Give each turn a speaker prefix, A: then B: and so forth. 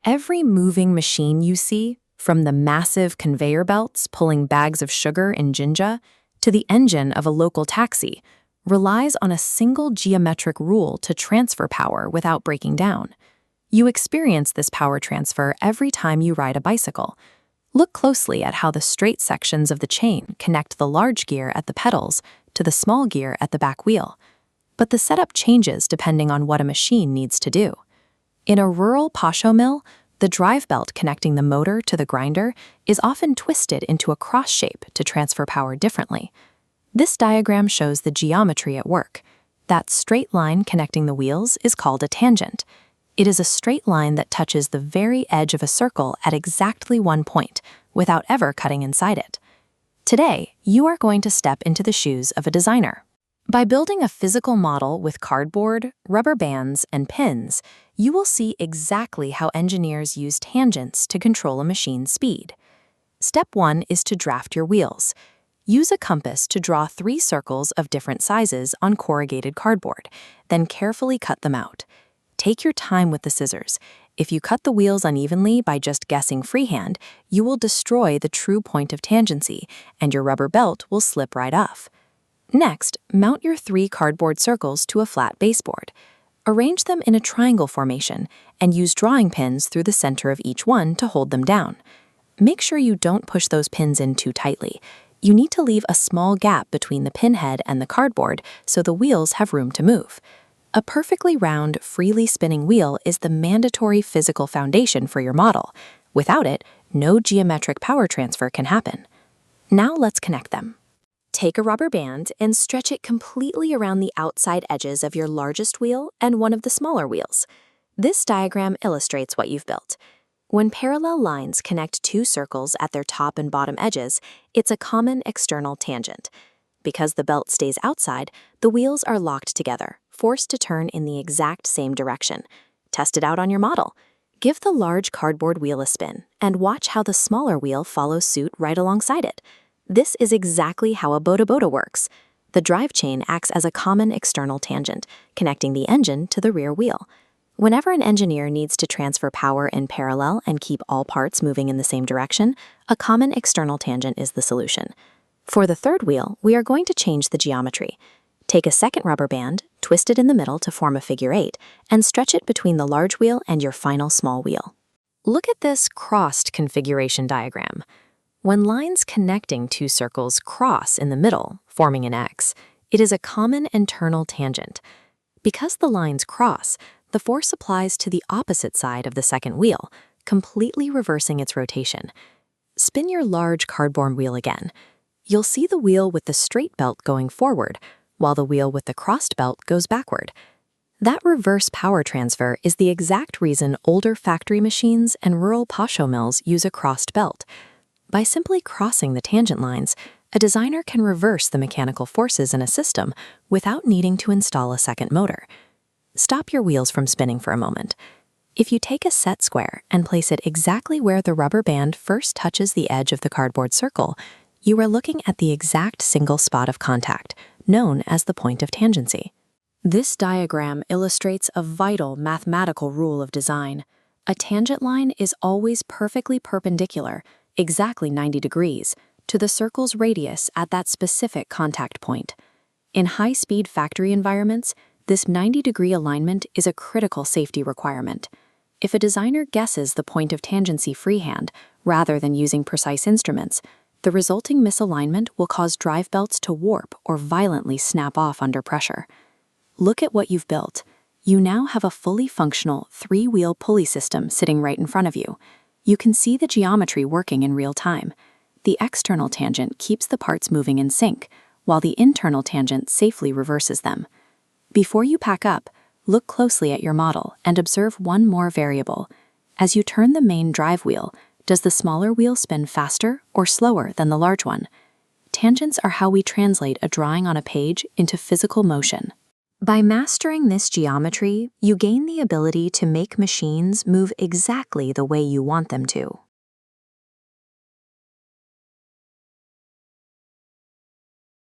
A: Every moving machine you see, from the massive conveyor belts pulling bags of sugar in Jinja to the engine of a local taxi, relies on a single geometric rule to transfer power without breaking down. You experience this power transfer every time you ride a bicycle. Look closely at how the straight sections of the chain connect the large gear at the pedals to the small gear at the back wheel. But the setup changes depending on what a machine needs to do. In a rural pasho mill, the drive belt connecting the motor to the grinder is often twisted into a cross shape to transfer power differently. This diagram shows the geometry at work. That straight line connecting the wheels is called a tangent. It is a straight line that touches the very edge of a circle at exactly one point, without ever cutting inside it. Today, you are going to step into the shoes of a designer. By building a physical model with cardboard, rubber bands, and pins, you will see exactly how engineers use tangents to control a machine's speed. Step 1 is to draft your wheels. Use a compass to draw 3 circles of different sizes on corrugated cardboard, then carefully cut them out. Take your time with the scissors. If you cut the wheels unevenly by just guessing freehand, you will destroy the true point of tangency, and your rubber belt will slip right off. Next, mount your 3 cardboard circles to a flat baseboard. Arrange them in a triangle formation and use drawing pins through the center of each one to hold them down. Make sure you don't push those pins in too tightly. You need to leave a small gap between the pin head and the cardboard so the wheels have room to move. A perfectly round, freely spinning wheel is the mandatory physical foundation for your model. Without it, no geometric power transfer can happen. Now let's connect them. Take a rubber band and stretch it completely around the outside edges of your largest wheel and one of the smaller wheels. This diagram illustrates what you've built. When parallel lines connect 2 circles at their top and bottom edges, it's a common external tangent. Because the belt stays outside, the wheels are locked together, forced to turn in the exact same direction. Test it out on your model. Give the large cardboard wheel a spin and watch how the smaller wheel follows suit right alongside it. This is exactly how a boda works. The drive chain acts as a common external tangent, connecting the engine to the rear wheel. Whenever an engineer needs to transfer power in parallel and keep all parts moving in the same direction, a common external tangent is the solution. For the third wheel, we are going to change the geometry. Take a second rubber band, twist it in the middle to form a figure 8, and stretch it between the large wheel and your final small wheel. Look at this crossed configuration diagram. When lines connecting 2 circles cross in the middle, forming an X, it is a common internal tangent. Because the lines cross, the force applies to the opposite side of the second wheel, completely reversing its rotation. Spin your large cardboard wheel again. You'll see the wheel with the straight belt going forward, while the wheel with the crossed belt goes backward. That reverse power transfer is the exact reason older factory machines and rural pasho mills use a crossed belt. By simply crossing the tangent lines, a designer can reverse the mechanical forces in a system without needing to install a second motor. Stop your wheels from spinning for a moment. If you take a set square and place it exactly where the rubber band first touches the edge of the cardboard circle, you are looking at the exact single spot of contact, known as the point of tangency. This diagram illustrates a vital mathematical rule of design. A tangent line is always perfectly perpendicular, exactly 90 degrees, to the circle's radius at that specific contact point. In high-speed factory environments, this 90-degree alignment is a critical safety requirement. If a designer guesses the point of tangency freehand, rather than using precise instruments, the resulting misalignment will cause drive belts to warp or violently snap off under pressure. Look at what you've built. You now have a fully functional 3-wheel pulley system sitting right in front of you. You can see the geometry working in real time. The external tangent keeps the parts moving in sync, while the internal tangent safely reverses them. Before you pack up, look closely at your model and observe one more variable. As you turn the main drive wheel, does the smaller wheel spin faster or slower than the large one? Tangents are how we translate a drawing on a page into physical motion. By mastering this geometry, you gain the ability to make machines move exactly the way you want them to.